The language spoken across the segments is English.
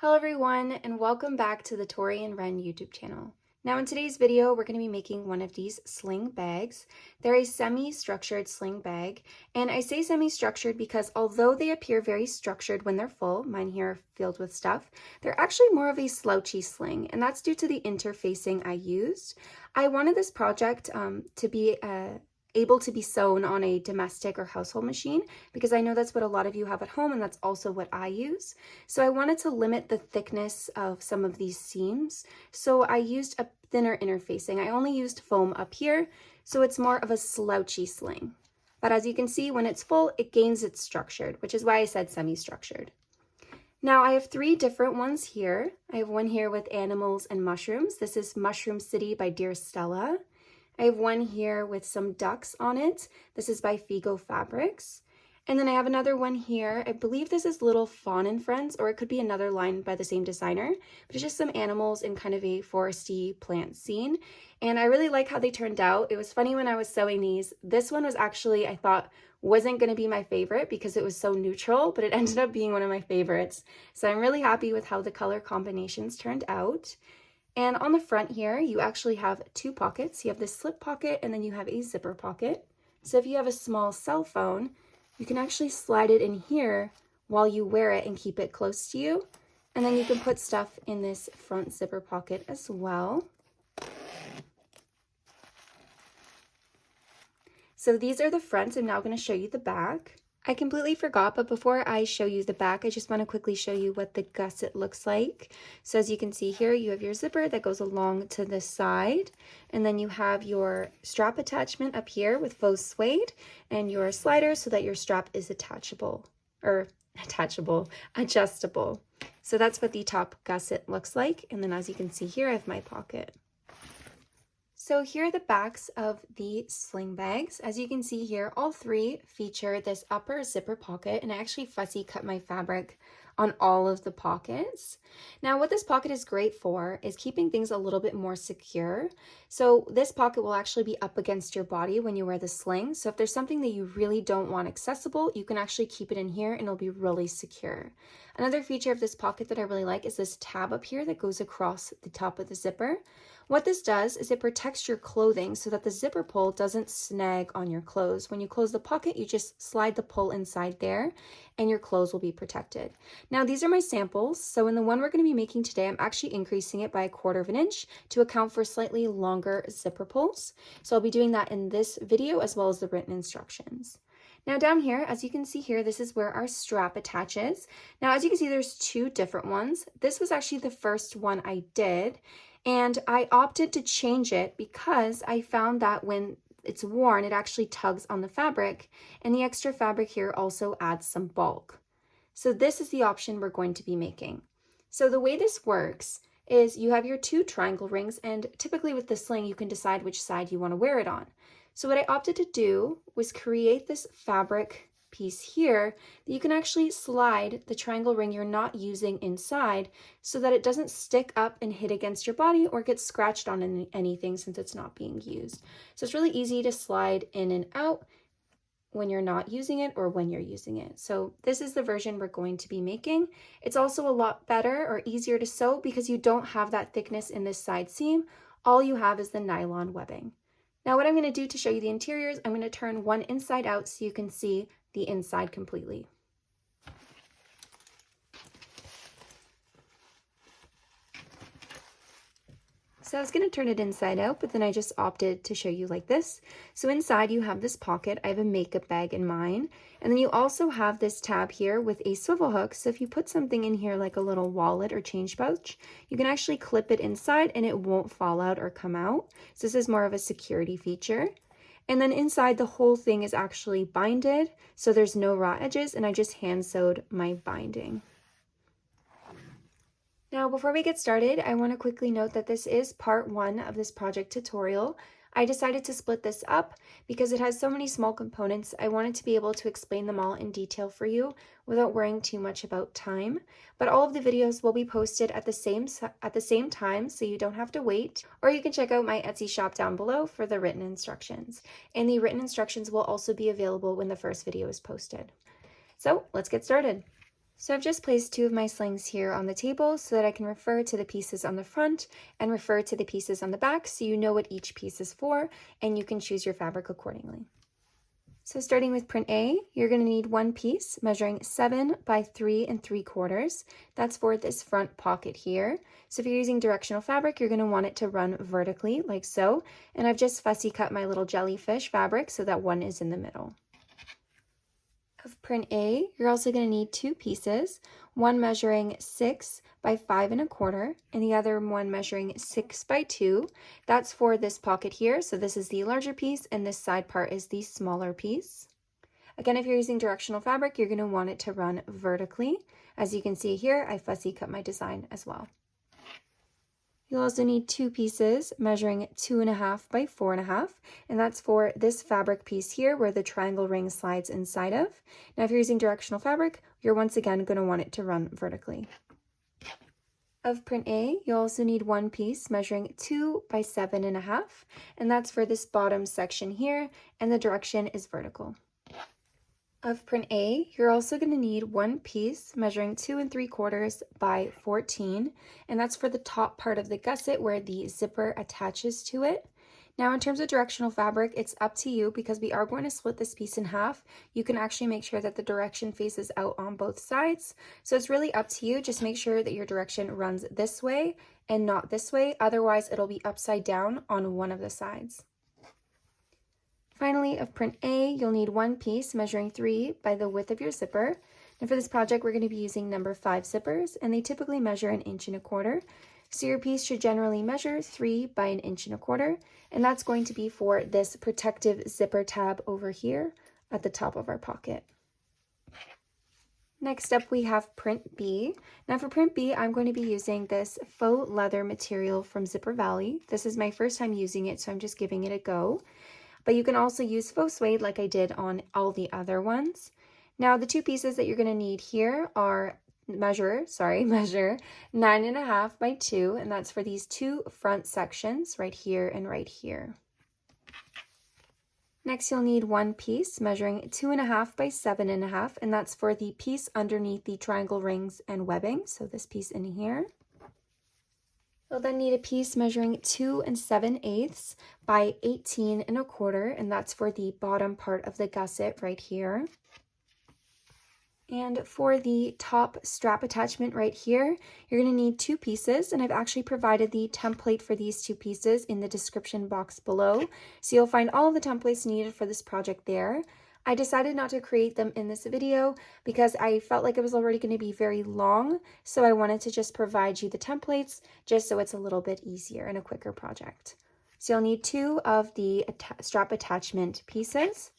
Hello everyone, and welcome back to the Tori and Wren YouTube channel. Now in today's video, we're going to be making one of these sling bags. They're a semi-structured sling bag, and I say semi-structured because although they appear very structured when they're full, mine here are filled with stuff, they're actually more of a slouchy sling, and that's due to the interfacing I used. I wanted this project to be able to be sewn on a domestic or household machine because I know that's what a lot of you have at home and that's also what I use. So I wanted to limit the thickness of some of these seams. So I used a thinner interfacing. I only used foam up here, so it's more of a slouchy sling. But as you can see, when it's full, it gains its structured, which is why I said semi-structured. Now I have three different ones here. I have one here with animals and mushrooms. This is Mushroom City by Dear Stella. I have one here with some ducks on it. This is by Figo Fabrics. And then I have another one here. I believe this is Little Fawn and Friends, or it could be another line by the same designer, but it's just some animals in kind of a foresty plant scene. And I really like how they turned out. It was funny when I was sewing these. This one was actually, I thought, wasn't going to be my favorite because it was so neutral, but it ended up being one of my favorites. So I'm really happy with how the color combinations turned out. And on the front here, you actually have two pockets. You have this slip pocket and then you have a zipper pocket. So if you have a small cell phone, you can actually slide it in here while you wear it and keep it close to you. And then you can put stuff in this front zipper pocket as well. So these are the fronts. I'm now going to show you the back. I completely forgot, but before I show you the back, I just want to quickly show you what the gusset looks like. So as you can see here, you have your zipper that goes along to the side, and then you have your strap attachment up here with Faux Suede, and your slider so that your strap is adjustable. So that's what the top gusset looks like, and then as you can see here, I have my pocket. So here are the backs of the sling bags. As you can see here, all three feature this upper zipper pocket, and I actually fussy cut my fabric on all of the pockets. Now what this pocket is great for is keeping things a little bit more secure. So this pocket will actually be up against your body when you wear the sling. So if there's something that you really don't want accessible, you can actually keep it in here and it'll be really secure. Another feature of this pocket that I really like is this tab up here that goes across the top of the zipper. What this does is it protects your clothing so that the zipper pull doesn't snag on your clothes. When you close the pocket, you just slide the pull inside there and your clothes will be protected. Now these are my samples. So in the one we're going to be making today, I'm actually increasing it by 1/4 of an inch to account for slightly longer zipper pulls. So I'll be doing that in this video as well as the written instructions. Now down here, as you can see here, this is where our strap attaches. Now as you can see, there's two different ones. This was actually the first one I did, and I opted to change it because I found that when it's worn, it actually tugs on the fabric, and the extra fabric here also adds some bulk. So this is the option we're going to be making. So the way this works is you have your two triangle rings, and typically with the sling, you can decide which side you want to wear it on. So what I opted to do was create this fabric piece here that you can actually slide the triangle ring you're not using inside so that it doesn't stick up and hit against your body or get scratched on anything since it's not being used. So it's really easy to slide in and out when you're not using it or when you're using it. So this is the version we're going to be making. It's also a lot better or easier to sew because you don't have that thickness in this side seam. All you have is the nylon webbing. Now what I'm going to do to show you the interiors, I'm going to turn one inside out so you can see the inside completely. So I was going to turn it inside out, but then I just opted to show you like this. So inside you have this pocket. I have a makeup bag in mine. And then you also have this tab here with a swivel hook. So if you put something in here like a little wallet or change pouch, you can actually clip it inside and it won't fall out or come out. So this is more of a security feature. And then inside the whole thing is actually binded, so there's no raw edges, and I just hand sewed my binding. Now before we get started, I want to quickly note that this is part 1 of this project tutorial. I decided to split this up because it has so many small components. I wanted to be able to explain them all in detail for you without worrying too much about time. But all of the videos will be posted at the same time, so you don't have to wait. Or you can check out my Etsy shop down below for the written instructions. And the written instructions will also be available when the first video is posted. So let's get started. So I've just placed two of my slings here on the table so that I can refer to the pieces on the front and refer to the pieces on the back so you know what each piece is for and you can choose your fabric accordingly. So starting with print A, you're going to need one piece measuring 7 by 3 3/4. That's for this front pocket here. So if you're using directional fabric, you're going to want it to run vertically like so. And I've just fussy cut my little jellyfish fabric so that one is in the middle. Of print A, you're also going to need two pieces, one measuring 6 by 5 1/4 and the other one measuring 6 by 2. That's for this pocket here, so this is the larger piece and this side part is the smaller piece. Again, if you're using directional fabric, you're going to want it to run vertically. As you can see here, I fussy cut my design as well. You'll also need two pieces measuring 2 1/2 by 4 1/2, and that's for this fabric piece here where the triangle ring slides inside of. Now if you're using directional fabric, you're once again going to want it to run vertically. Of print A, you'll also need one piece measuring 2 by 7 1/2, and that's for this bottom section here, and the direction is vertical. Of print A, you're also going to need one piece measuring 2 3/4 by 14, and that's for the top part of the gusset where the zipper attaches to it. Now in terms of directional fabric, it's up to you because we are going to split this piece in half. You can actually make sure that the direction faces out on both sides. So it's really up to you. Just make sure that your direction runs this way and not this way. Otherwise, it'll be upside down on one of the sides. Finally, of print A, you'll need one piece measuring 3 by the width of your zipper. And for this project, we're going to be using number 5 zippers, and they typically measure 1 1/4 inches. So your piece should generally measure 3 by 1 1/4 inches, and that's going to be for this protective zipper tab over here at the top of our pocket. Next up, we have print B. Now for print B, I'm going to be using this faux leather material from Zipper Valley. This is my first time using it, so I'm just giving it a go. But you can also use faux suede like I did on all the other ones. Now the two pieces that you're going to need here are measure 9 1/2 by 2, and that's for these two front sections right here and right here. Next you'll need one piece measuring 2 1/2 by 7 1/2, and that's for the piece underneath the triangle rings and webbing, so this piece in here. You'll then need a piece measuring 2 7/8 by 18 1/4, and that's for the bottom part of the gusset right here. And for the top strap attachment right here, you're going to need two pieces, and I've actually provided the template for these two pieces in the description box below. So you'll find all of the templates needed for this project there. I decided not to create them in this video because I felt like it was already going to be very long, so I wanted to just provide you the templates just so it's a little bit easier and a quicker project. So you'll need two of the strap attachment pieces.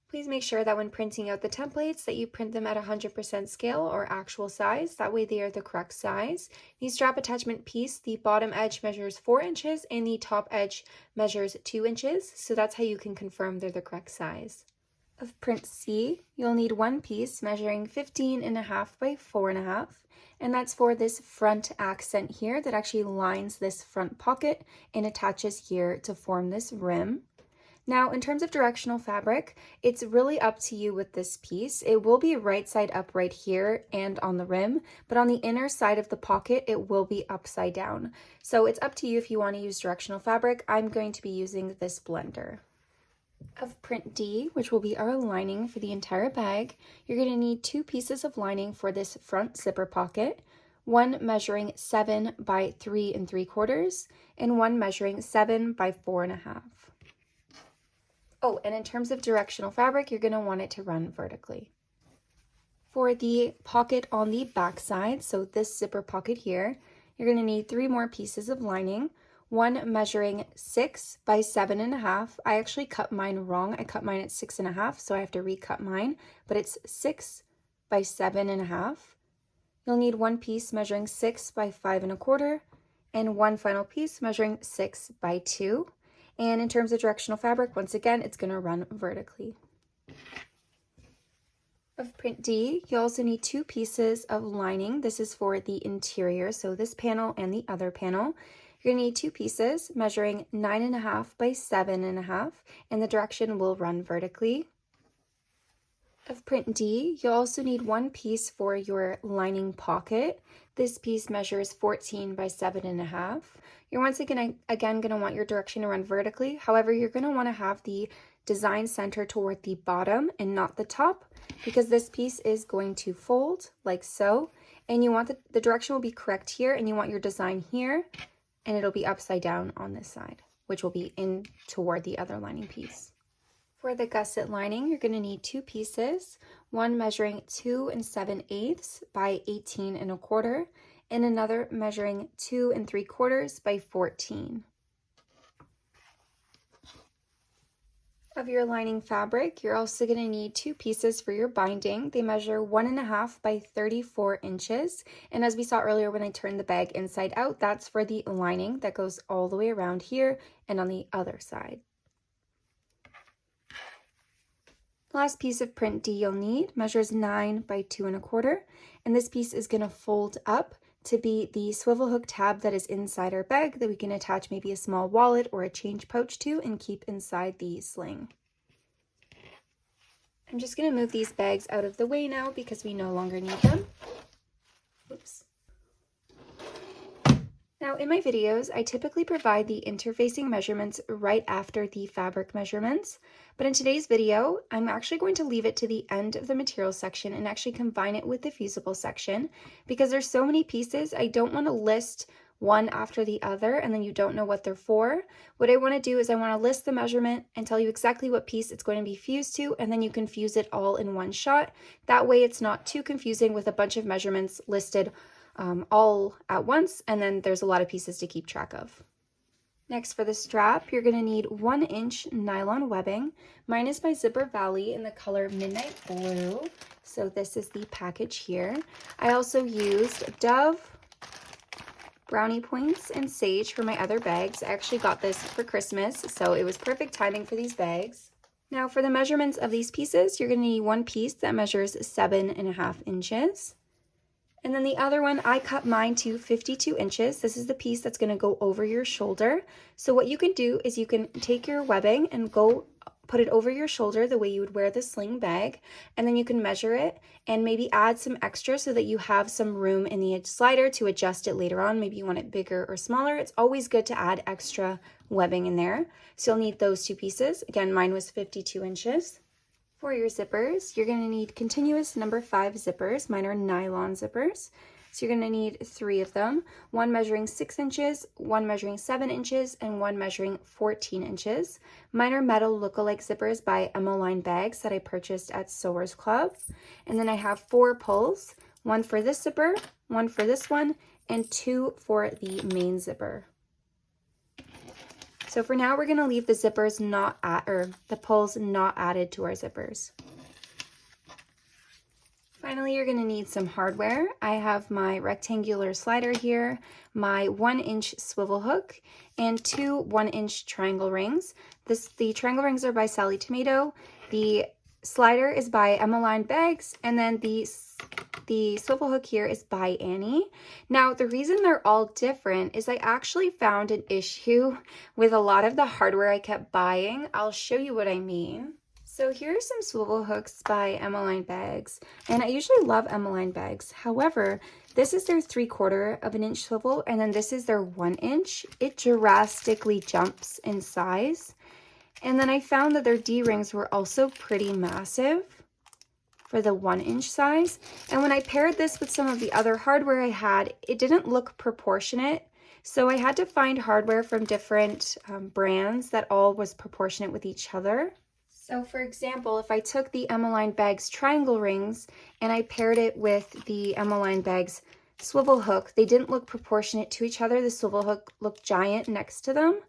Please make sure that when printing out the templates that you print them at 100% scale or actual size. That way they are the correct size. The strap attachment piece, the bottom edge measures 4 inches and the top edge measures 2 inches. So that's how you can confirm they're the correct size. Of print C, you'll need one piece measuring 15 1/2 by 4 1/2. And that's for this front accent here that actually lines this front pocket and attaches here to form this rim. Now, in terms of directional fabric, it's really up to you with this piece. It will be right side up right here and on the rim, but on the inner side of the pocket, it will be upside down. So it's up to you if you want to use directional fabric. I'm going to be using this blender. Of print D, which will be our lining for the entire bag, you're going to need two pieces of lining for this front zipper pocket, one measuring 7 by 3 3/4 and one measuring 7 by 4 1/2. Oh, and in terms of directional fabric, you're going to want it to run vertically. For the pocket on the back side, so this zipper pocket here, you're going to need 3 more pieces of lining, one measuring 6 by 7 1/2. I actually cut mine wrong. I cut mine at 6 1/2, so I have to recut mine, but it's 6 by 7 1/2. You'll need one piece measuring 6 by 5 1/4, and one final piece measuring 6 by 2. And in terms of directional fabric, once again, it's going to run vertically. Of print D, you also need two pieces of lining. This is for the interior, so this panel and the other panel. You're going to need two pieces measuring 9 1/2 by 7 1/2, and the direction will run vertically. of print D, you'll also need one piece for your lining pocket. This piece measures 14 by 7.5. You're once again going to want your direction to run vertically. However, you're going to want to have the design center toward the bottom and not the top, because this piece is going to fold like so. And you want the direction will be correct here, and you want your design here, and it'll be upside down on this side, which will be in toward the other lining piece. For the gusset lining, you're going to need two pieces, one measuring 2 7/8 by 18 1/4, and another measuring 2 3/4 by 14. Of your lining fabric, you're also going to need two pieces for your binding. They measure 1.5 by 34 inches. And as we saw earlier when I turned the bag inside out, that's for the lining that goes all the way around here and on the other side. Last piece of print D you'll need measures 9 by 2 1/4, and this piece is going to fold up to be the swivel hook tab that is inside our bag that we can attach maybe a small wallet or a change pouch to and keep inside the sling. I'm just going to move these bags out of the way now because we no longer need them. Oops. Now in my videos, I typically provide the interfacing measurements right after the fabric measurements, but in today's video, I'm actually going to leave it to the end of the materials section and actually combine it with the fusible section, because there's so many pieces, I don't want to list one after the other and then you don't know what they're for. What I want to do is I want to list the measurement and tell you exactly what piece it's going to be fused to, and then you can fuse it all in one shot. That way it's not too confusing with a bunch of measurements listed all at once, and then there's a lot of pieces to keep track of. Next, for the strap, you're going to need 1-inch nylon webbing. Mine is by Zipper Valley in the color Midnight Blue, so this is the package here. I also used Dove, Brownie Points, and Sage for my other bags. I actually got this for Christmas, so it was perfect timing for these bags. Now for the measurements of these pieces, you're going to need one piece that measures 7.5 inches. And then the other one, I cut mine to 52 inches. This is the piece that's going to go over your shoulder. So what you can do is you can take your webbing and go put it over your shoulder the way you would wear the sling bag, and then you can measure it and maybe add some extra so that you have some room in the slider to adjust it later on. Maybe you want it bigger or smaller. It's always good to add extra webbing in there. So you'll need those two pieces. Again, mine was 52 inches. For your zippers, you're going to need continuous number 5 zippers. Mine are nylon zippers. So you're going to need 3 of them, one measuring 6 inches, one measuring 7 inches, and one measuring 14 inches. Mine are metal look-alike zippers by Emmeline Bags that I purchased at Sewers Club. And then I have 4 pulls, one for this zipper, one for this one, and 2 for the main zipper. So for now, we're going to leave the zippers the pulls not added to our zippers. Finally, you're going to need some hardware. I have my rectangular slider here, my 1-inch swivel hook, and 2 1-inch triangle rings. The triangle rings are by Sally Tomato. The slider is by Emmeline Bags, and then the swivel hook here is by Annie. Now, the reason they're all different is I actually found an issue with a lot of the hardware I kept buying. I'll show you what I mean. So here are some swivel hooks by Emmeline Bags, and I usually love Emmeline Bags. However, this is their 3/4 of an inch swivel, and then this is their 1 inch. It drastically jumps in size. And then I found that their D-rings were also pretty massive for the 1-inch size. And when I paired this with some of the other hardware I had, it didn't look proportionate. So I had to find hardware from different brands that all was proportionate with each other. So for example, if I took the Emmeline Bags triangle rings and I paired it with the Emmeline Bags swivel hook, they didn't look proportionate to each other. The swivel hook looked giant next to them,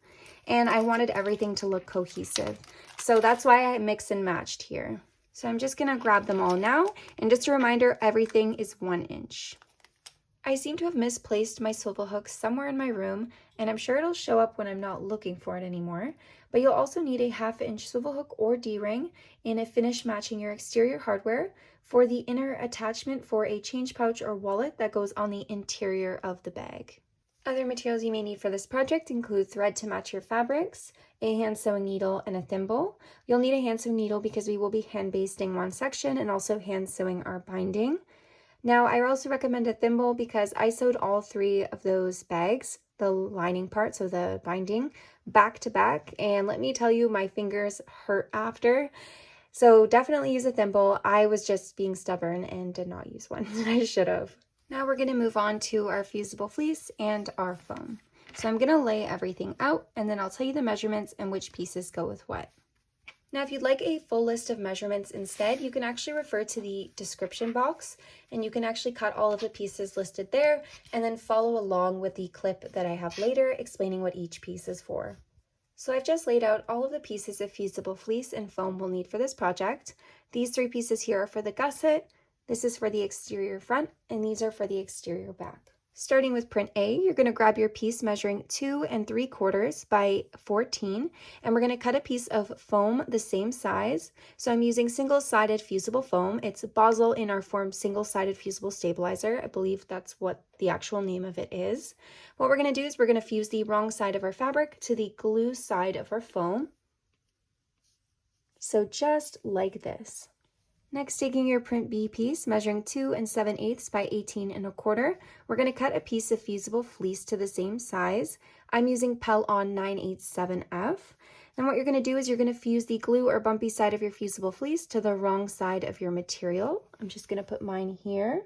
and I wanted everything to look cohesive. So that's why I mix and matched here. So I'm just gonna grab them all now, and just a reminder, everything is 1 inch. I seem to have misplaced my swivel hook somewhere in my room, and I'm sure it'll show up when I'm not looking for it anymore. But you'll also need a 1/2 inch swivel hook or D-ring in a finish matching your exterior hardware for the inner attachment for a change pouch or wallet that goes on the interior of the bag. Other materials you may need for this project include thread to match your fabrics, a hand sewing needle, and a thimble. You'll need a hand sewing needle because we will be hand basting one section and also hand sewing our binding. Now, I also recommend a thimble because I sewed all 3 of those bags, the lining part, so the binding, back to back, and let me tell you, my fingers hurt after. So definitely use a thimble. I was just being stubborn and did not use one. I should have. Now we're going to move on to our fusible fleece and our foam. So I'm going to lay everything out and then I'll tell you the measurements and which pieces go with what. Now, if you'd like a full list of measurements instead, you can actually refer to the description box and you can actually cut all of the pieces listed there and then follow along with the clip that I have later explaining what each piece is for. So I've just laid out all of the pieces of fusible fleece and foam we'll need for this project. These 3 pieces here are for the gusset, this is for the exterior front, and these are for the exterior back. Starting with print A, you're going to grab your piece measuring 2 3/4 by 14, and we're going to cut a piece of foam the same size. So I'm using single-sided fusible foam. It's Basel in our form single-sided fusible stabilizer. I believe that's what the actual name of it is. What we're going to do is we're going to fuse the wrong side of our fabric to the glue side of our foam. So just like this. Next, taking your print B piece, measuring 2 7/8 by 18 1/4, we're going to cut a piece of fusible fleece to the same size. I'm using Pell-On 987F. Then what you're going to do is you're going to fuse the glue or bumpy side of your fusible fleece to the wrong side of your material. I'm just going to put mine here.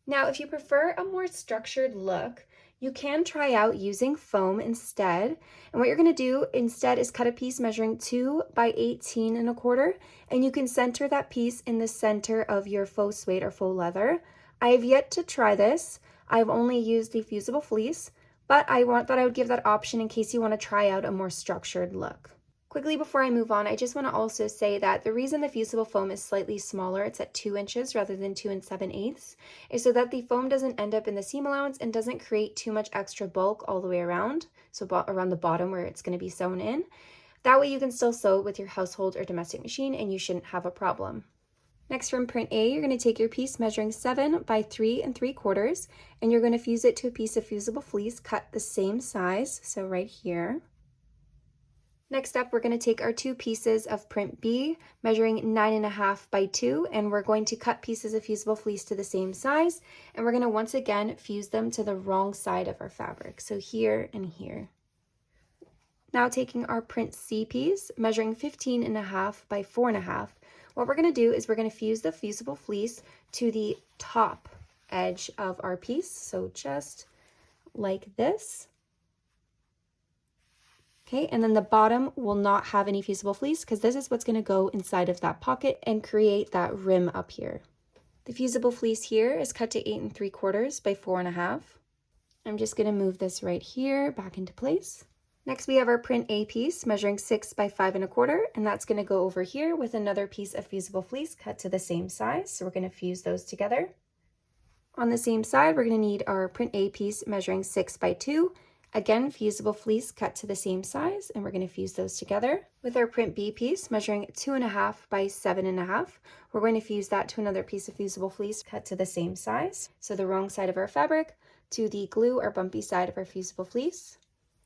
Now, if you prefer a more structured look, you can try out using foam instead. And what you're going to do instead is cut a piece measuring 2 by 18 1/4, and you can center that piece in the center of your faux suede or faux leather. I have yet to try this. I've only used the fusible fleece, but I thought I would give that option in case you want to try out a more structured look. Quickly before I move on, I just want to also say that the reason the fusible foam is slightly smaller, it's at 2 inches rather than 2 7/8, is so that the foam doesn't end up in the seam allowance and doesn't create too much extra bulk all the way around, so around the bottom where it's going to be sewn in. That way you can still sew with your household or domestic machine and you shouldn't have a problem. Next, from print A, you're going to take your piece measuring 7 by 3 3/4, and you're going to fuse it to a piece of fusible fleece cut the same size, so right here. Next up, we're going to take our 2 pieces of print B, measuring 9 1/2 by 2, and we're going to cut pieces of fusible fleece to the same size, and we're going to once again fuse them to the wrong side of our fabric, so here and here. Now taking our print C piece, measuring 15 1/2 by 4 1/2, what we're going to do is we're going to fuse the fusible fleece to the top edge of our piece, so just like this. Okay, and then the bottom will not have any fusible fleece because this is what's going to go inside of that pocket and create that rim up here. The fusible fleece here is cut to 8 3/4 by 4 1/2. I'm just going to move this right here back into place. Next, we have our print A piece measuring 6 by 5 1/4, and that's going to go over here with another piece of fusible fleece cut to the same size. So we're going to fuse those together. On the same side, we're going to need our print A piece measuring 6 by 2. Again, fusible fleece cut to the same size, and we're going to fuse those together. With our print B piece measuring 2 1/2 by 7 1/2, we're going to fuse that to another piece of fusible fleece cut to the same size. So the wrong side of our fabric to the glue or bumpy side of our fusible fleece.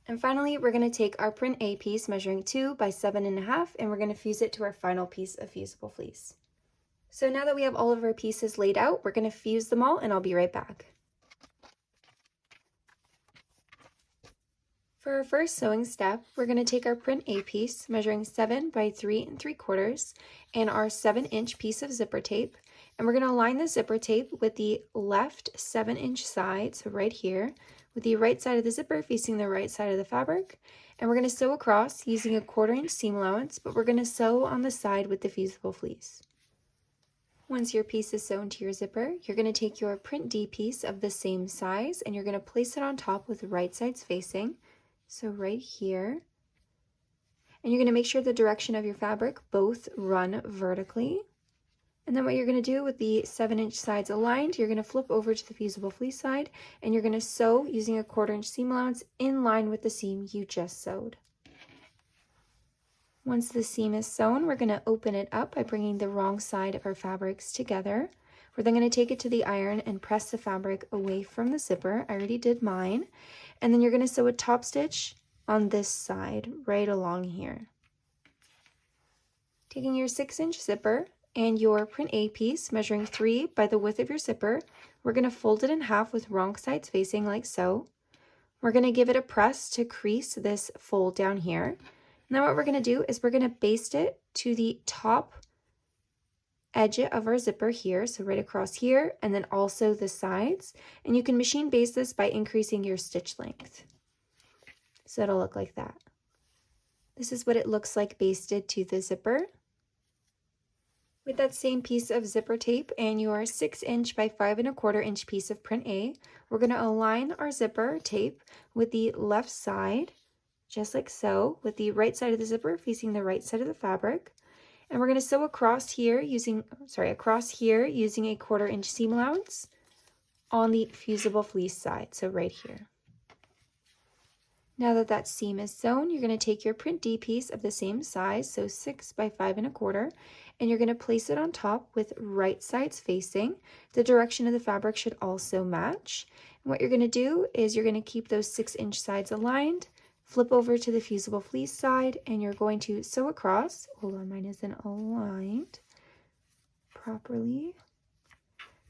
And finally, we're going to take our print A piece measuring 2 by 7 1/2, and we're going to fuse it to our final piece of fusible fleece. So now that we have all of our pieces laid out, we're going to fuse them all, and I'll be right back. For our first sewing step, we're going to take our print A piece measuring 7 by 3 3/4 and our 7-inch piece of zipper tape, and we're going to align the zipper tape with the left 7-inch side, so right here, with the right side of the zipper facing the right side of the fabric, and we're going to sew across using a 1/4-inch seam allowance, but we're going to sew on the side with the fusible fleece. Once your piece is sewn to your zipper, you're going to take your print D piece of the same size and you're going to place it on top with the right sides facing. So right here, and you're going to make sure the direction of your fabric both run vertically. And then what you're going to do with the 7-inch sides aligned, you're going to flip over to the fusible fleece side and you're going to sew using a 1/4-inch seam allowance in line with the seam you just sewed. Once the seam is sewn, we're going to open it up by bringing the wrong side of our fabrics together. We're then going to take it to the iron and press the fabric away from the zipper. I already did mine. And then you're going to sew a top stitch on this side, right along here. Taking your 6-inch zipper and your print A piece, measuring 3 by the width of your zipper, we're going to fold it in half with wrong sides facing like so. We're going to give it a press to crease this fold down here. Now what we're going to do is we're going to baste it to the top edge of our zipper here, so right across here, and then also the sides. And you can machine baste this by increasing your stitch length. So it'll look like that. This is what it looks like basted to the zipper. With that same piece of zipper tape and your 6-inch by 5 1/4 inch piece of print A, we're going to align our zipper tape with the left side, just like so, with the right side of the zipper facing the right side of the fabric. And we're going to sew across here using a 1/4 inch seam allowance on the Fusible Fleece side, so right here. Now that that seam is sewn, you're going to take your print D piece of the same size, so 6 by 5 1/4, and you're going to place it on top with right sides facing. The direction of the fabric should also match. And what you're going to do is you're going to keep those 6-inch sides aligned, flip over to the Fusible Fleece side, and you're going to sew across. Hold on, mine isn't aligned properly.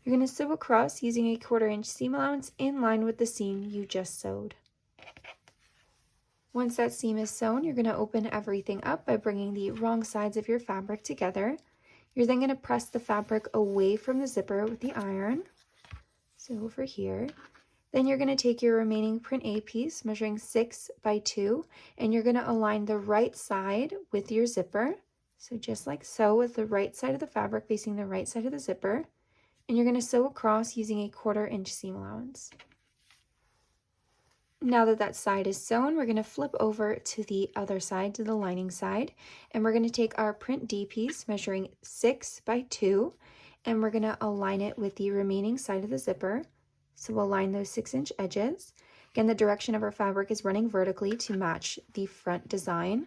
You're going to sew across using a 1/4 inch seam allowance in line with the seam you just sewed. Once that seam is sewn, you're going to open everything up by bringing the wrong sides of your fabric together. You're then going to press the fabric away from the zipper with the iron, so over here. Then you're going to take your remaining print A piece, measuring 6 by 2, and you're going to align the right side with your zipper, so just like so, with the right side of the fabric facing the right side of the zipper, and you're going to sew across using a 1/4 inch seam allowance. Now that that side is sewn, we're going to flip over to the other side, to the lining side, and we're going to take our print D piece measuring 6 by 2, and we're going to align it with the remaining side of the zipper. So we'll line those 6-inch edges. Again, the direction of our fabric is running vertically to match the front design.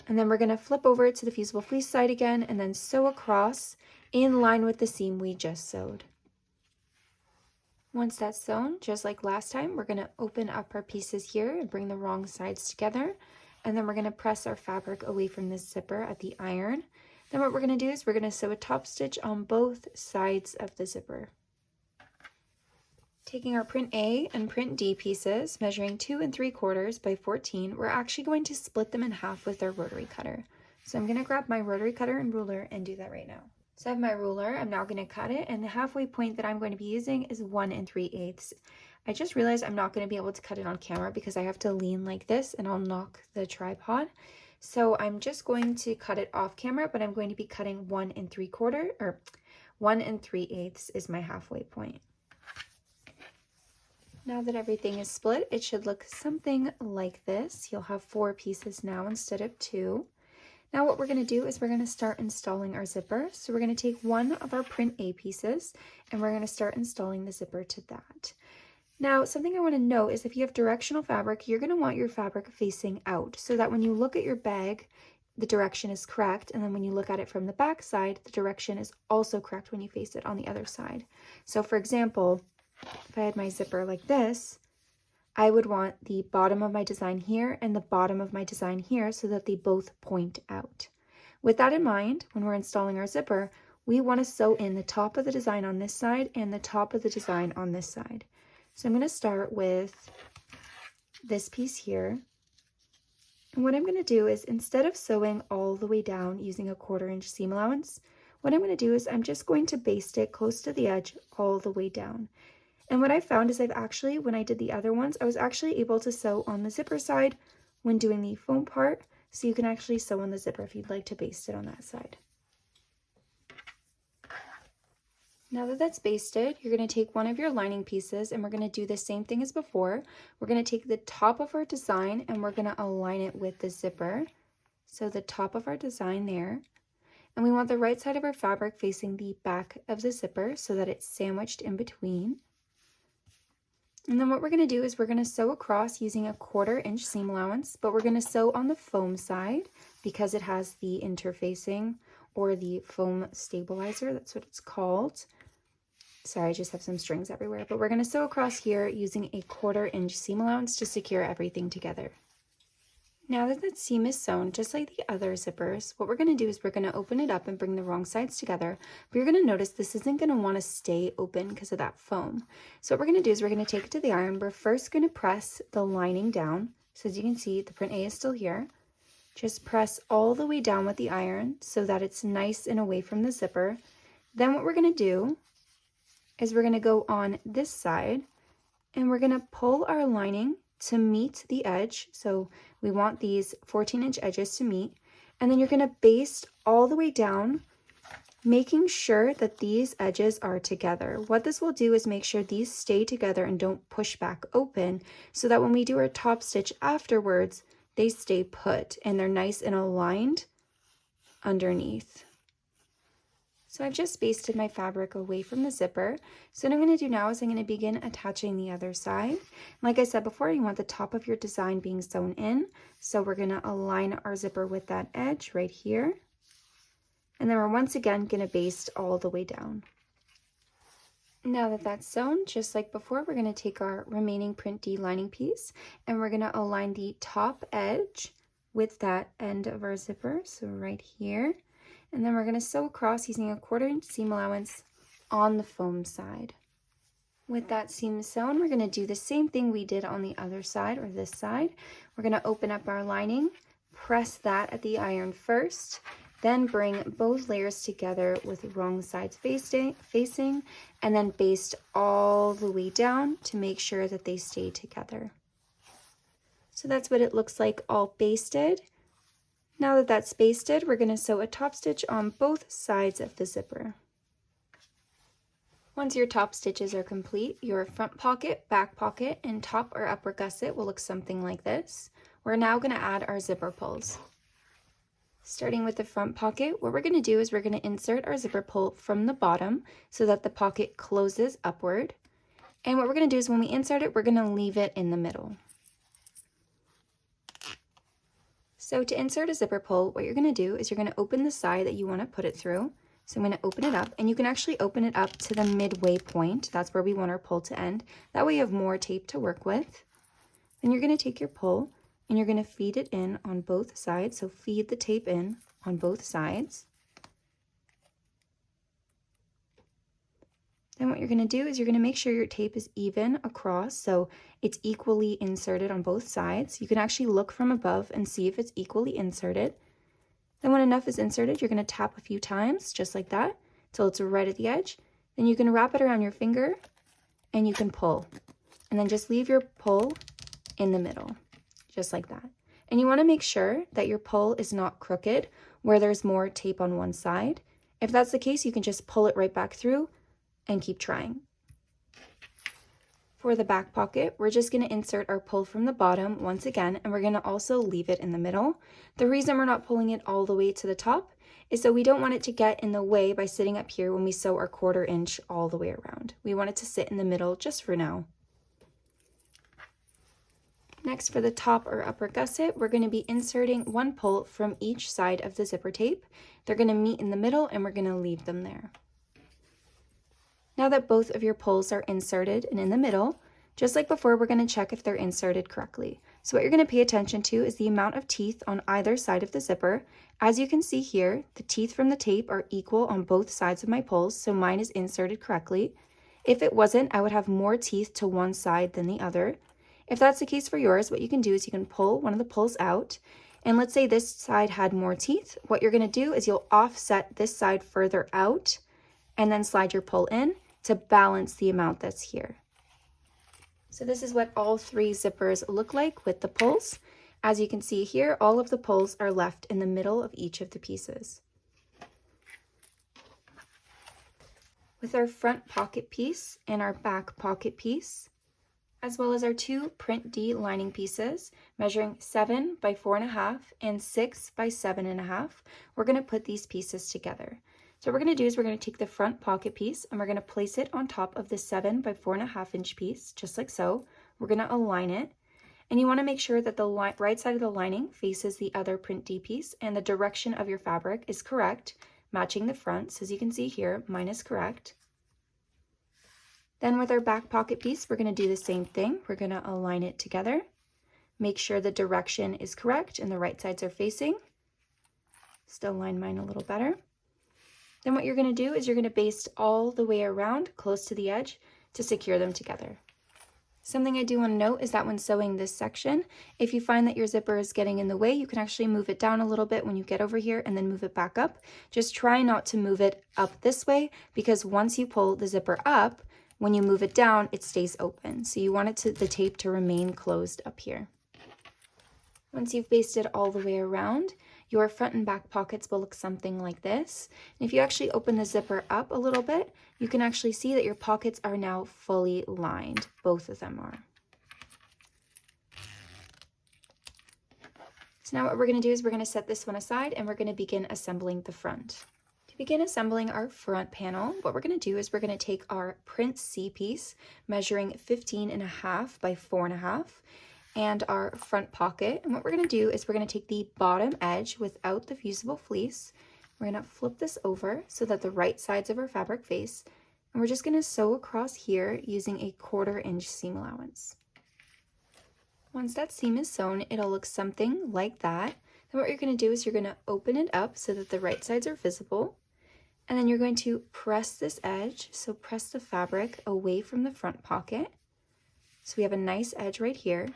And then we're going to flip over to the Fusible Fleece side again and then sew across in line with the seam we just sewed. Once that's sewn, just like last time, we're going to open up our pieces here and bring the wrong sides together. And then we're going to press our fabric away from the zipper at the iron. Then what we're going to do is we're going to sew a top stitch on both sides of the zipper. Taking our print A and print D pieces, measuring 2 3/4 by 14, we're actually going to split them in half with our rotary cutter. So I'm going to grab my rotary cutter and ruler and do that right now. So I have my ruler, I'm now going to cut it, and the halfway point that I'm going to be using is 1 3/8. I just realized I'm not going to be able to cut it on camera because I have to lean like this and I'll knock the tripod. So I'm just going to cut it off camera, but I'm going to be cutting 1 3/4, or 1 3/8 is my halfway point. Now that everything is split, it should look something like this. You'll have 4 pieces now instead of 2. Now what we're going to do is we're going to start installing our zipper. So we're going to take one of our print A pieces and we're going to start installing the zipper to that. Now something I want to note is if you have directional fabric, you're going to want your fabric facing out so that when you look at your bag, the direction is correct, and then when you look at it from the back side, the direction is also correct when you face it on the other side. So for example, if I had my zipper like this, I would want the bottom of my design here and the bottom of my design here so that they both point out. With that in mind, when we're installing our zipper, we want to sew in the top of the design on this side and the top of the design on this side. So I'm going to start with this piece here. And what I'm going to do is, instead of sewing all the way down using a 1/4 inch seam allowance, what I'm going to do is I'm just going to baste it close to the edge all the way down. And what I found is when I did the other ones, I was actually able to sew on the zipper side when doing the foam part. So you can actually sew on the zipper if you'd like to baste it on that side. Now that that's basted, you're going to take one of your lining pieces and we're going to do the same thing as before. We're going to take the top of our design and we're going to align it with the zipper. So the top of our design there. And we want the right side of our fabric facing the back of the zipper so that it's sandwiched in between. And then what we're going to do is we're going to sew across using a 1/4 inch seam allowance, but we're going to sew on the foam side because it has the interfacing or the foam stabilizer. That's what it's called. Sorry, I just have some strings everywhere. But we're going to sew across here using a 1/4 inch seam allowance to secure everything together. Now that that seam is sewn, just like the other zippers, what we're going to do is we're going to open it up and bring the wrong sides together. But you're going to notice this isn't going to want to stay open because of that foam. So what we're going to do is we're going to take it to the iron. We're first going to press the lining down. So as you can see, the print A is still here. Just press all the way down with the iron so that it's nice and away from the zipper. Then what we're going to do is we're going to go on this side and we're going to pull our lining to meet the edge. So we want these 14-inch edges to meet. And then you're going to baste all the way down, making sure that these edges are together. What this will do is make sure these stay together and don't push back open, so that when we do our top stitch afterwards, they stay put and they're nice and aligned underneath. So I've just basted my fabric away from the zipper. So what I'm going to do now is I'm going to begin attaching the other side. Like I said before, you want the top of your design being sewn in. So we're going to align our zipper with that edge right here. And then we're once again going to baste all the way down. Now that that's sewn, just like before, we're going to take our remaining print D lining piece and we're going to align the top edge with that end of our zipper. So right here. And then we're going to sew across using a 1/4 inch seam allowance on the foam side. With that seam sewn, we're going to do the same thing we did on the other side or this side. We're going to open up our lining, press that at the iron first, then bring both layers together with wrong sides facing, and then baste all the way down to make sure that they stay together. So that's what it looks like all basted. Now that that's basted, we're going to sew a top stitch on both sides of the zipper. Once your top stitches are complete, your front pocket, back pocket, and top or upper gusset will look something like this. We're now going to add our zipper pulls. Starting with the front pocket, what we're going to do is we're going to insert our zipper pull from the bottom so that the pocket closes upward. And what we're going to do is when we insert it, we're going to leave it in the middle. So to insert a zipper pull, what you're going to do is you're going to open the side that you want to put it through. So I'm going to open it up, and you can actually open it up to the midway point. That's where we want our pull to end. That way you have more tape to work with. Then you're going to take your pull and you're going to feed it in on both sides. So feed the tape in on both sides. Then what you're going to do is you're going to make sure your tape is even across, so it's equally inserted on both sides. You can actually look from above and see if it's equally inserted. Then when enough is inserted, you're going to tap a few times, just like that, till it's right at the edge. Then you can wrap it around your finger and you can pull. And then just leave your pull in the middle, just like that. And you want to make sure that your pull is not crooked where there's more tape on one side. If that's the case, you can just pull it right back through and keep trying. For the back pocket, we're just going to insert our pull from the bottom once again, and we're going to also leave it in the middle. The reason we're not pulling it all the way to the top is so we don't want it to get in the way by sitting up here when we sew our 1/4 inch all the way around. We want it to sit in the middle just for now. Next, for the top or upper gusset, we're going to be inserting one pull from each side of the zipper tape. They're going to meet in the middle and we're going to leave them there. Now that both of your pulls are inserted and in the middle, just like before, we're going to check if they're inserted correctly. So what you're going to pay attention to is the amount of teeth on either side of the zipper. As you can see here, the teeth from the tape are equal on both sides of my pulls, so mine is inserted correctly. If it wasn't, I would have more teeth to one side than the other. If that's the case for yours, what you can do is you can pull one of the pulls out, and let's say this side had more teeth. What you're going to do is you'll offset this side further out and then slide your pull in to balance the amount that's here. So this is what all three zippers look like with the pulls. As you can see here, all of the pulls are left in the middle of each of the pieces. With our front pocket piece and our back pocket piece, as well as our two print D lining pieces measuring 7 by 4.5 and 6 by 7.5, we're going to put these pieces together. So what we're going to do is we're going to take the front pocket piece and we're going to place it on top of the 7 by 4.5 inch piece, just like so. We're going to align it. And you want to make sure that the right side of the lining faces the other print D piece and the direction of your fabric is correct matching the front. So as you can see here, mine is correct. Then with our back pocket piece, we're going to do the same thing. We're going to align it together. Make sure the direction is correct and the right sides are facing. Still align mine a little better. Then what you're going to do is you're going to baste all the way around close to the edge to secure them together. Something I do want to note is that when sewing this section, if you find that your zipper is getting in the way, you can actually move it down a little bit when you get over here and then move it back up. Just try not to move it up this way, because once you pull the zipper up, when you move it down, it stays open. So you want the tape to remain closed up here. Once you've basted all the way around, your front and back pockets will look something like this. And if you actually open the zipper up a little bit, you can actually see that your pockets are now fully lined. Both of them are. So now what we're going to do is we're going to set this one aside and we're going to begin assembling the front. To begin assembling our front panel, what we're going to do is we're going to take our print C piece measuring 15.5 by 4.5 and our front pocket. And what we're going to do is we're going to take the bottom edge without the fusible fleece. We're going to flip this over so that the right sides of our fabric face. And we're just going to sew across here using a 1/4 inch seam allowance. Once that seam is sewn, it'll look something like that. Then what you're going to do is you're going to open it up so that the right sides are visible. And then you're going to press this edge, so press the fabric away from the front pocket. So we have a nice edge right here.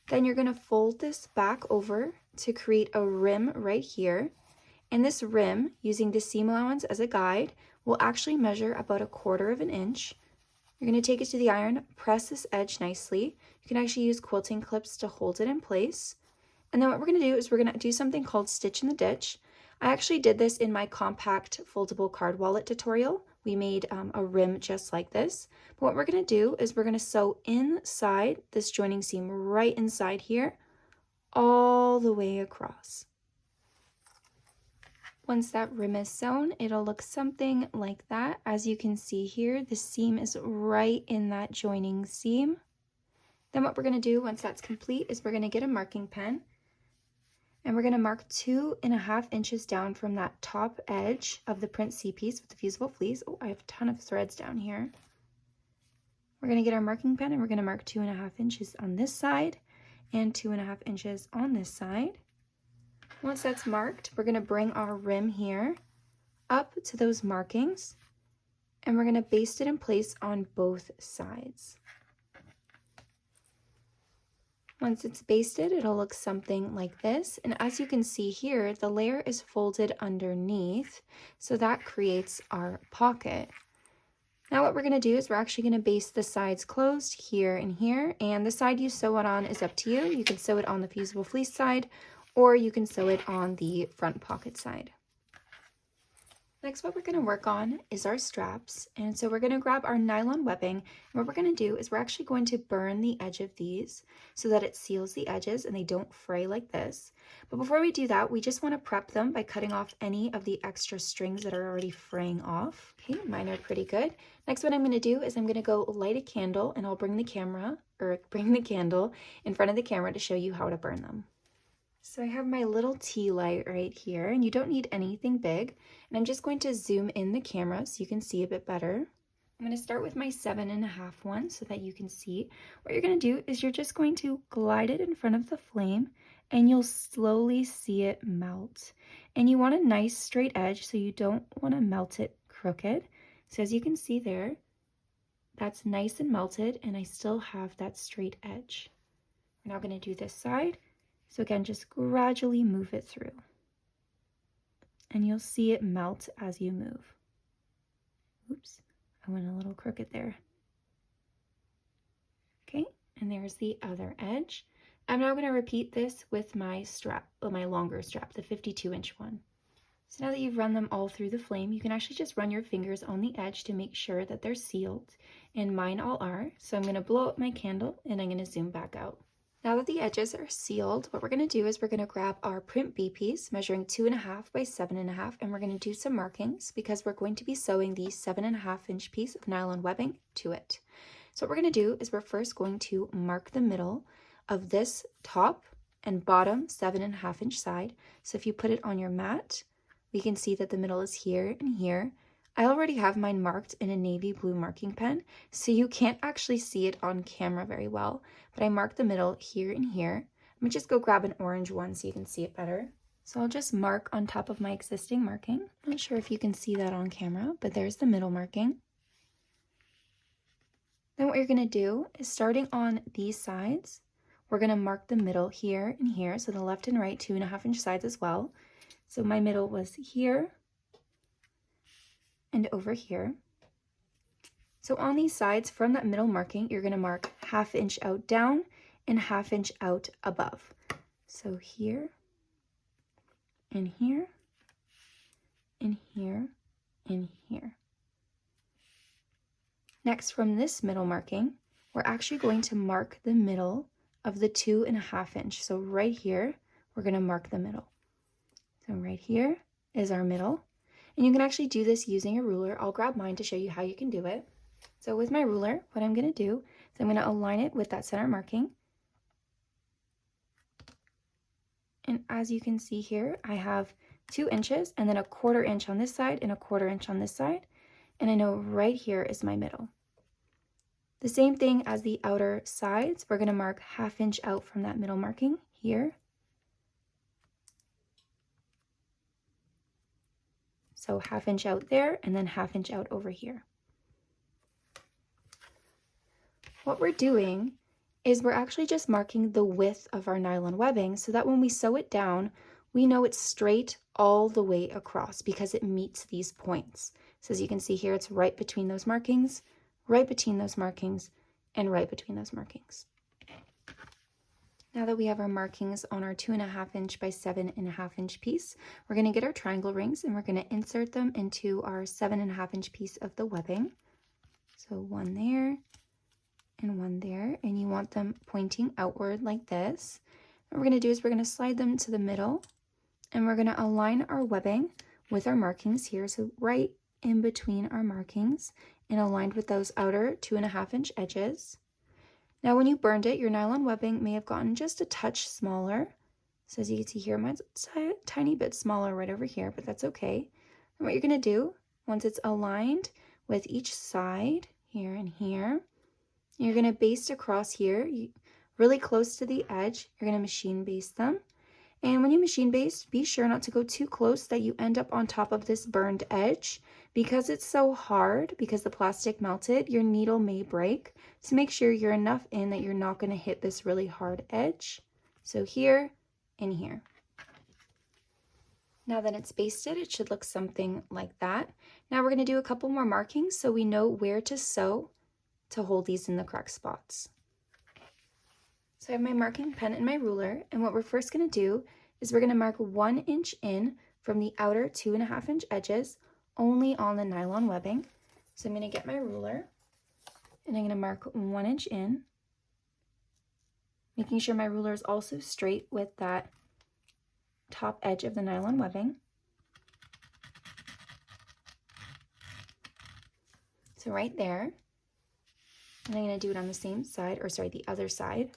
Then you're going to fold this back over to create a rim right here. And this rim, using the seam allowance as a guide, will actually measure about 1/4 inch. You're going to take it to the iron, press this edge nicely. You can actually use quilting clips to hold it in place. And then what we're going to do is we're going to do something called stitch in the ditch. I actually did this in my compact foldable card wallet tutorial. We made a rim just like this. But what we're going to do is we're going to sew inside this joining seam right inside here, all the way across. Once that rim is sewn, it'll look something like that. As you can see here, the seam is right in that joining seam. Then what we're going to do once that's complete is we're going to get a marking pen and we're going to mark 2.5 inches down from that top edge of the print C piece with the fusible fleece. Oh, I have a ton of threads down here. We're going to get our marking pen and we're going to mark 2.5 inches on this side and 2.5 inches on this side. Once that's marked, we're going to bring our rim here up to those markings and we're going to baste it in place on both sides. Once it's basted, it'll look something like this. And as you can see here, the layer is folded underneath, so that creates our pocket. Now what we're going to do is we're actually going to baste the sides closed here and here, and the side you sew it on is up to you. You can sew it on the fusible fleece side, or you can sew it on the front pocket side. Next, what we're going to work on is our straps, and so we're going to grab our nylon webbing, and what we're going to do is we're actually going to burn the edge of these so that it seals the edges and they don't fray like this. But before we do that, we just want to prep them by cutting off any of the extra strings that are already fraying off. Okay, mine are pretty good. Next, what I'm going to do is I'm going to go light a candle, and I'll bring the candle in front of the camera to show you how to burn them. So I have my little tea light right here, and you don't need anything big. And I'm just going to zoom in the camera so you can see a bit better. I'm going to start with my 7.5 one so that you can see. What you're going to do is you're just going to glide it in front of the flame, and you'll slowly see it melt. And you want a nice straight edge, so you don't want to melt it crooked. So as you can see there, that's nice and melted, and I still have that straight edge. We're now going to do this side. So again, just gradually move it through. And you'll see it melt as you move. Oops, I went a little crooked there. Okay, and there's the other edge. I'm now going to repeat this with my strap, my longer strap, the 52-inch one. So now that you've run them all through the flame, you can actually just run your fingers on the edge to make sure that they're sealed. And mine all are. So I'm going to blow up my candle and I'm going to zoom back out. Now that the edges are sealed, what we're going to do is we're going to grab our print B piece measuring 2.5 by 7.5, and we're going to do some markings because we're going to be sewing the 7.5-inch piece of nylon webbing to it. So what we're going to do is we're first going to mark the middle of this top and bottom 7.5-inch side. So if you put it on your mat, we can see that the middle is here and here. I already have mine marked in a navy blue marking pen, so you can't actually see it on camera very well, but I marked the middle here and here. Let me just go grab an orange one so you can see it better. So I'll just mark on top of my existing marking. Not sure if you can see that on camera, but there's the middle marking. Then what you're going to do is, starting on these sides, we're going to mark the middle here and here, so the left and right 2.5 inch sides as well. So my middle was here and over here. So on these sides, from that middle marking, you're going to mark 1/2 inch out down and 1/2 inch out above. So here and here and here and here. Next, from this middle marking, we're actually going to mark the middle of the 2.5 inch. So right here, we're going to mark the middle. So right here is our middle. And you can actually do this using a ruler. I'll grab mine to show you how you can do it. So with my ruler, what I'm going to do is I'm going to align it with that center marking. And as you can see here, I have 2 inches and then 1/4 inch on this side and 1/4 inch on this side. And I know right here is my middle. The same thing as the outer sides, we're going to mark 1/2 inch out from that middle marking here. So 1/2 inch out there and then 1/2 inch out over here. What we're doing is we're actually just marking the width of our nylon webbing so that when we sew it down, we know it's straight all the way across because it meets these points. So as you can see here, it's right between those markings, right between those markings, and right between those markings. Now that we have our markings on our 2.5 inch by 7.5 inch piece, we're going to get our triangle rings and we're going to insert them into our 7.5 inch piece of the webbing. So one there and one there, and you want them pointing outward like this. What we're going to do is we're going to slide them to the middle and we're going to align our webbing with our markings here. So right in between our markings and aligned with those outer 2.5 inch edges. Now when you burned it, your nylon webbing may have gotten just a touch smaller. So as you can see here, mine's a tiny bit smaller right over here, but that's okay. And what you're going to do, once it's aligned with each side, here and here, you're going to baste across here, really close to the edge. You're going to machine baste them. And when you machine baste, be sure not to go too close that you end up on top of this burned edge. Because it's so hard, because the plastic melted, your needle may break. So make sure you're enough in that you're not going to hit this really hard edge. So here and here. Now that it's basted, it should look something like that. Now we're going to do a couple more markings so we know where to sew to hold these in the correct spots. So I have my marking pen and my ruler, and what we're first going to do is we're going to mark 1 inch in from the outer 2.5 inch edges only on the nylon webbing. So I'm going to get my ruler and I'm going to mark 1 inch in, making sure my ruler is also straight with that top edge of the nylon webbing. So right there, and I'm going to do it on the same side, or sorry, the other side.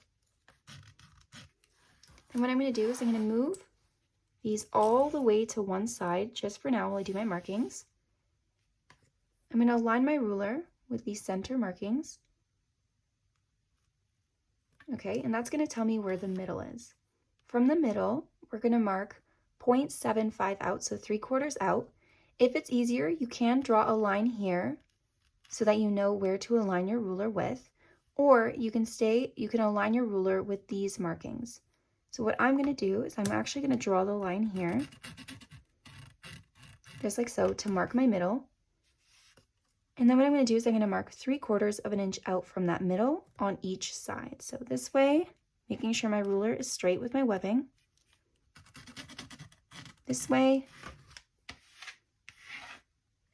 And what I'm going to do is I'm going to move these all the way to one side, just for now while I do my markings. I'm going to align my ruler with these center markings. Okay, and that's going to tell me where the middle is. From the middle, we're going to mark 0.75 out, so 3/4 out. If it's easier, you can draw a line here so that you know where to align your ruler with, or you can align your ruler with these markings. So what I'm going to do is I'm actually going to draw the line here, just like so, to mark my middle. And then what I'm going to do is I'm going to mark 3/4 inch out from that middle on each side. So this way, making sure my ruler is straight with my webbing. This way.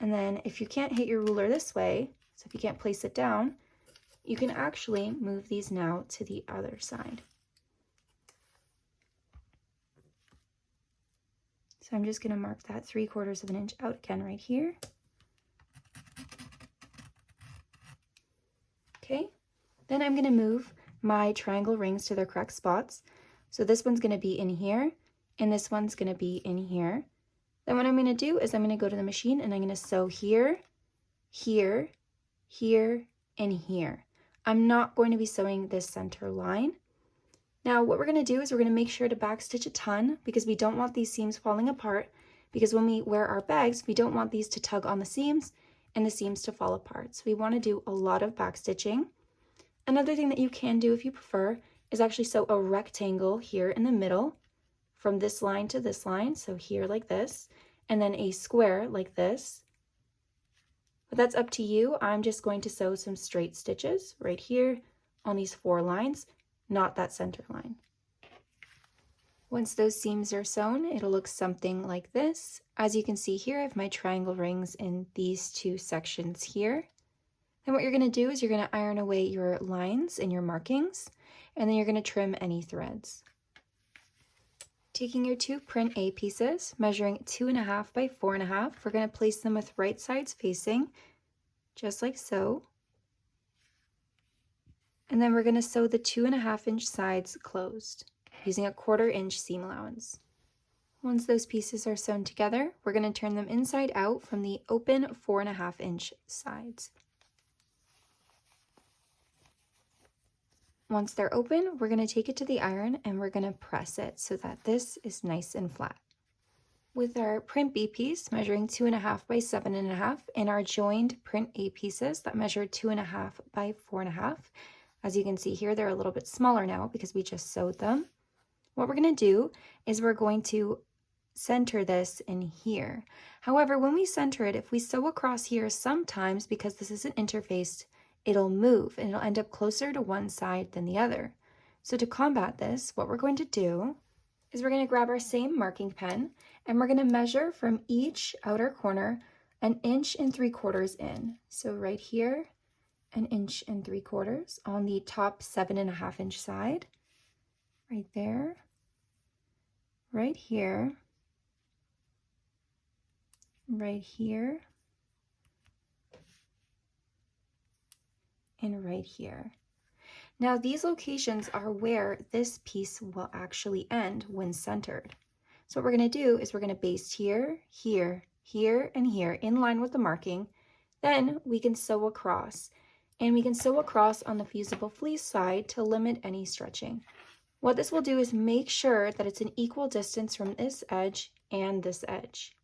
And then if you can't hit your ruler this way, so if you can't place it down, you can actually move these now to the other side. So I'm just going to mark that 3/4 inch out again right here. Okay, then I'm going to move my triangle rings to their correct spots. So this one's going to be in here, and this one's going to be in here. Then what I'm going to do is I'm going to go to the machine and I'm going to sew here, here, here, and here. I'm not going to be sewing this center line. Now what we're going to do is we're going to make sure to backstitch a ton because we don't want these seams falling apart, because when we wear our bags, we don't want these to tug on the seams and the seams to fall apart. So we want to do a lot of backstitching. Another thing that you can do if you prefer is actually sew a rectangle here in the middle from this line to this line, so here like this, and then a square like this. But that's up to you. I'm just going to sew some straight stitches right here on these 4 lines, not that center line. Once those seams are sewn, it'll look something like this. As you can see here, I have my triangle rings in these 2 sections here. Then what you're going to do is you're going to iron away your lines and your markings, and then you're going to trim any threads. Taking your 2 print A pieces, measuring 2.5 by 4.5, we're going to place them with right sides facing, just like so. And then we're going to sew the 2.5-inch sides closed, using a 1/4 inch seam allowance. Once those pieces are sewn together, we're going to turn them inside out from the open 4.5-inch sides. Once they're open, we're going to take it to the iron and we're going to press it so that this is nice and flat. With our print B piece measuring 2.5 by 7.5 and our joined print A pieces that measure 2.5 by 4.5, as you can see here, they're a little bit smaller now because we just sewed them. What we're going to do is we're going to center this in here. However, when we center it, if we sew across here, sometimes because this isn't interfaced, it'll move and it'll end up closer to one side than the other. So to combat this, what we're going to do is we're going to grab our same marking pen and we're going to measure from each outer corner 1 3/4 in. So right here, 1 3/4 on the top 7.5-inch side, right there, right here, right here, and right here. Now these locations are where this piece will actually end when centered. So what we're going to do is we're going to baste here, here, here, and here in line with the marking. Then we can sew across, and we can sew across on the Fusible Fleece side to limit any stretching. What this will do is make sure that it's an equal distance from this edge and this edge.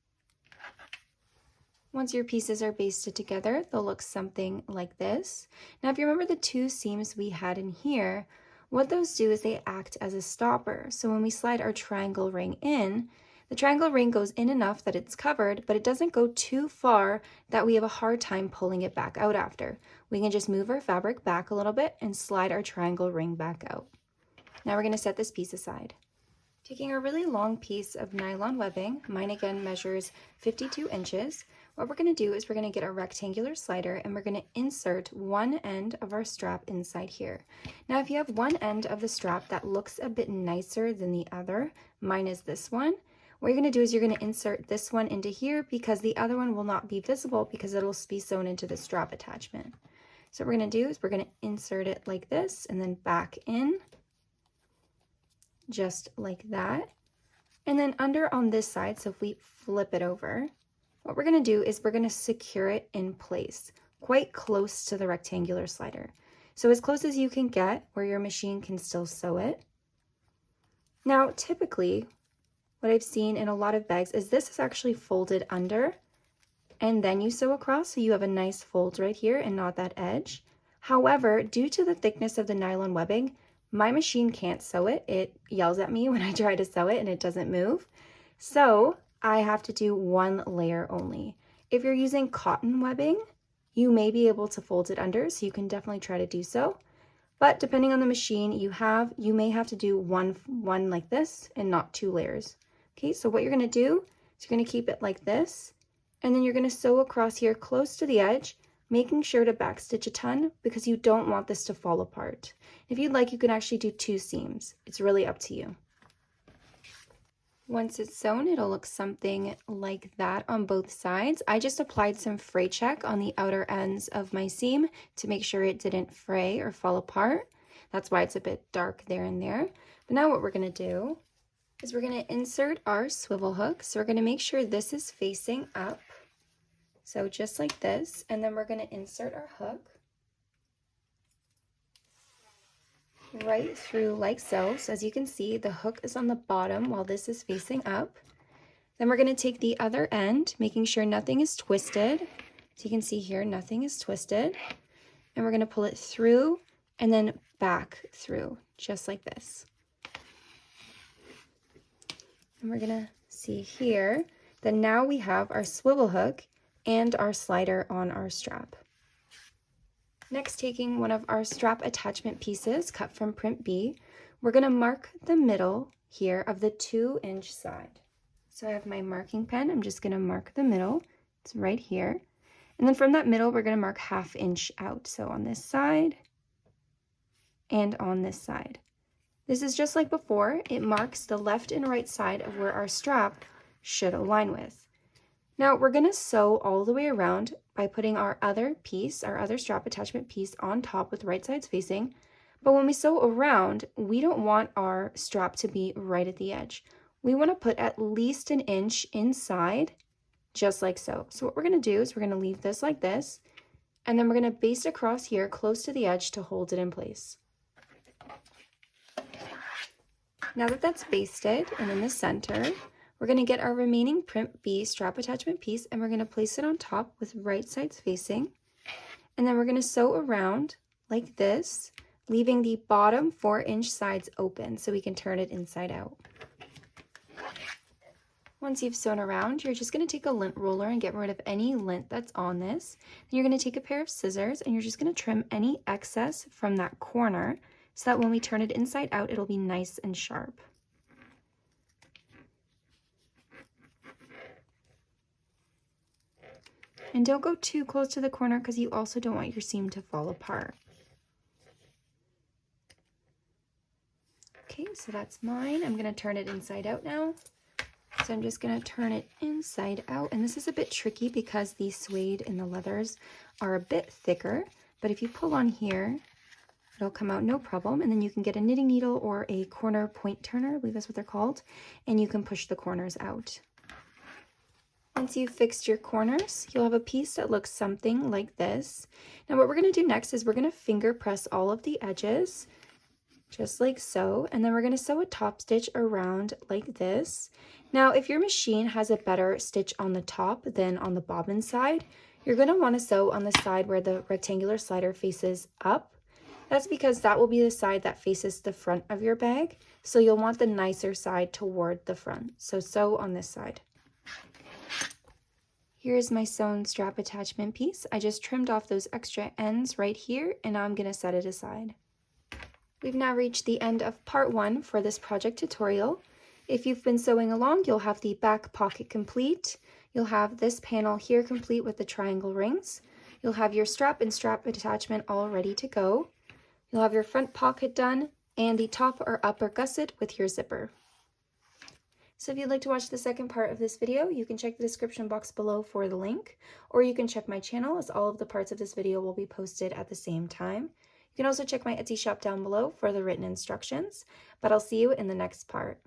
Once your pieces are basted together, they'll look something like this. Now, if you remember the 2 seams we had in here, what those do is they act as a stopper. So when we slide our triangle ring in, the triangle ring goes in enough that it's covered, but it doesn't go too far that we have a hard time pulling it back out after. We can just move our fabric back a little bit and slide our triangle ring back out. Now we're going to set this piece aside. Taking a really long piece of nylon webbing, mine again measures 52 inches, what we're going to do is we're going to get a rectangular slider and we're going to insert one end of our strap inside here. Now if you have one end of the strap that looks a bit nicer than the other, mine is this one, what you're going to do is you're going to insert this one into here because the other one will not be visible because it'll be sewn into the strap attachment. So what we're going to do is we're going to insert it like this and then back in, just like that. And then under on this side, so if we flip it over, what we're going to do is we're going to secure it in place quite close to the rectangular slider. So as close as you can get where your machine can still sew it. Now typically what I've seen in a lot of bags is this is actually folded under and then you sew across, so you have a nice fold right here and not that edge. However, due to the thickness of the nylon webbing, my machine can't sew it. It yells at me when I try to sew it and it doesn't move. So I have to do one layer only. If you're using cotton webbing, you may be able to fold it under, so you can definitely try to do so. But depending on the machine you have, you may have to do one like this and not 2 layers. Okay, so what you're going to do is you're going to keep it like this, and then you're going to sew across here close to the edge, making sure to backstitch a ton because you don't want this to fall apart. If you'd like, you can actually do 2 seams. It's really up to you. Once it's sewn, it'll look something like that on both sides. I just applied some fray check on the outer ends of my seam to make sure it didn't fray or fall apart. That's why it's a bit dark there and there. But now what we're going to do is we're going to insert our swivel hook. So we're going to make sure this is facing up. So just like this, and then we're going to insert our hook right through like so. So as you can see, the hook is on the bottom while this is facing up. Then we're going to take the other end, making sure nothing is twisted. So you can see here, nothing is twisted. And we're going to pull it through and then back through, just like this. And we're going to see here that now we have our swivel hook and our slider on our strap. Next, taking one of our strap attachment pieces cut from print B, we're going to mark the middle here of the 2-inch side. So I have my marking pen. I'm just going to mark the middle. It's right here. And then from that middle, we're going to mark 1/2 inch out. So on this side and on this side. This is just like before. It marks the left and right side of where our strap should align with. Now we're going to sew all the way around by putting our other piece, our other strap attachment piece on top with right sides facing. But when we sew around, we don't want our strap to be right at the edge. We want to put at least 1 inch inside, just like so. So what we're going to do is we're going to leave this like this, and then we're going to baste across here close to the edge to hold it in place. Now that that's basted and in the center, we're going to get our remaining print B strap attachment piece and we're going to place it on top with right sides facing. And then we're going to sew around like this, leaving the bottom 4-inch sides open so we can turn it inside out. Once you've sewn around, you're just going to take a lint roller and get rid of any lint that's on this. Then you're going to take a pair of scissors and you're just going to trim any excess from that corner so that when we turn it inside out, it'll be nice and sharp. And don't go too close to the corner because you also don't want your seam to fall apart. Okay, so that's mine. I'm going to turn it inside out now. So I'm just going to turn it inside out. And this is a bit tricky because the suede and the leathers are a bit thicker. But if you pull on here, it'll come out no problem. And then you can get a knitting needle or a corner point turner, I believe that's what they're called. And you can push the corners out. Once you've fixed your corners, you'll have a piece that looks something like this. Now what we're going to do next is we're going to finger press all of the edges, just like so, and then we're going to sew a top stitch around like this. Now if your machine has a better stitch on the top than on the bobbin side, you're going to want to sew on the side where the rectangular slider faces up. That's because that will be the side that faces the front of your bag, so you'll want the nicer side toward the front. So sew on this side. Here's my sewn strap attachment piece. I just trimmed off those extra ends right here, and now I'm going to set it aside. We've now reached the end of part 1 for this project tutorial. If you've been sewing along, you'll have the back pocket complete. You'll have this panel here complete with the triangle rings. You'll have your strap and strap attachment all ready to go. You'll have your front pocket done and the top or upper gusset with your zipper. So if you'd like to watch the second part of this video, you can check the description box below for the link, or you can check my channel as all of the parts of this video will be posted at the same time. You can also check my Etsy shop down below for the written instructions, but I'll see you in the next part.